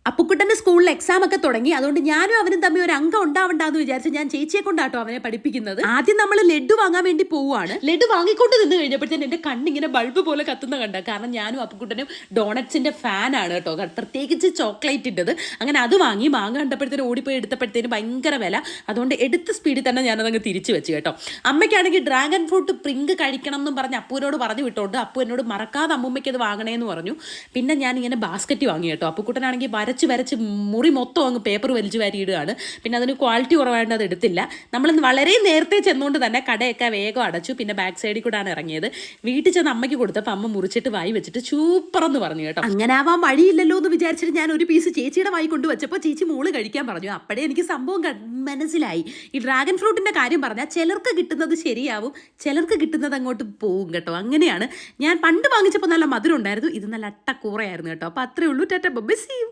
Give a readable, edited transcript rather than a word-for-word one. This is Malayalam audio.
അപ്പുക്കുട്ടൻ്റെ സ്കൂളിൽ എക്സാം ഒക്കെ തുടങ്ങി. അതുകൊണ്ട് ഞാനും അവനും തമ്മിൽ ഒരു അംഗം ഉണ്ടാവണ്ടെന്ന് വിചാരിച്ച് ഞാൻ ചേച്ചിയെ കൊണ്ടാട്ടോ അവനെ പഠിപ്പിക്കുന്നത്. ആദ്യം നമ്മൾ ലഡു വാങ്ങാൻ വേണ്ടി പോവുകയാണ്. ലഡു വാങ്ങിക്കൊണ്ട് നിന്ന് കഴിഞ്ഞപ്പോഴത്തേന് എന്റെ കണ്ണിങ്ങനെ ബൾബ് പോലെ കത്തുന്ന കണ്ട. കാരണം ഞാനും അപ്പുക്കുട്ടനും ഡോണറ്റ്സിന്റെ ഫാനാണ് കേട്ടോ, പ്രത്യേകിച്ച് ചോക്ലേറ്റിൻ്റെത്. അങ്ങനെ അത് വാങ്ങി. മാങ്ങ കണ്ടപ്പോഴത്തേന് ഓടിപ്പോയി എടുത്തപ്പോഴത്തേന് ഭയങ്കര വില. അതുകൊണ്ട് എടുത്ത സ്പീഡിൽ തന്നെ ഞാനതങ്ങ് തിരിച്ചു വെച്ച് കേട്ടോ. അമ്മയ്ക്കാണെങ്കിൽ ഡ്രാഗൺ ഫ്രൂട്ട് പ്രിങ്ക് കഴിക്കണം എന്നും പറഞ്ഞ് അപ്പൂനോട് പറഞ്ഞു വിട്ടോണ്ട് അപ്പു എന്നോട് മറക്കാതെ അമ്മൂമ്മയ്ക്ക് അത് വാങ്ങണേന്ന് പറഞ്ഞു. പിന്നെ ഞാൻ ഇങ്ങനെ ബാസ്ക്കറ്റ് വാങ്ങി കേട്ടോ. അപ്പുക്കുട്ടനാണെങ്കിൽ വരച്ച് മുറി മൊത്തം അങ്ങ് പേപ്പർ വലിച്ചു വാരിയിടുകയാണ്. പിന്നെ അതിന് ക്വാളിറ്റി കുറവായതുകൊണ്ട് അത് എടുത്തില്ല. നമ്മൾ വളരെ നേരത്തെ ചെന്നുകൊണ്ട് തന്നെ കടയൊക്കെ വേഗം അടച്ചു. പിന്നെ ബാക്ക് സൈഡിൽ കൂടെയാണ് ഇറങ്ങിയത്. വീട്ടിൽ ചെന്ന് അമ്മയ്ക്ക് കൊടുത്തപ്പോൾ അമ്മ മുറിച്ചിട്ട് വായി വെച്ചിട്ട് സൂപ്പറെന്ന് പറഞ്ഞു കേട്ടോ. അങ്ങനെ ആവാൻ വഴിയില്ലല്ലോ എന്ന് വിചാരിച്ചിട്ട് ഞാൻ ഒരു പീസ് ചേച്ചിയുടെ വായി കൊണ്ട് വെച്ചപ്പോൾ ചേച്ചി മോള് കഴിക്കാൻ പറഞ്ഞു. അപ്പോഴേ എനിക്ക് സംഭവം മനസ്സിലായി. ഈ ഡ്രാഗൺ ഫ്രൂട്ടിൻ്റെ കാര്യം പറഞ്ഞാൽ ചിലർക്ക് കിട്ടുന്നത് ശരിയാവും, ചിലർക്ക് കിട്ടുന്നത് അങ്ങോട്ട് പോവും കേട്ടോ. അങ്ങനെയാണ്. ഞാൻ പണ്ട് വാങ്ങിച്ചപ്പോൾ നല്ല മധുരം ഉണ്ടായിരുന്നു, ഇത് നല്ല അട്ടക്കൂറയായിരുന്നു കേട്ടോ. അപ്പോൾ അത്രേ ഉള്ളൂ. Tata bye, see U.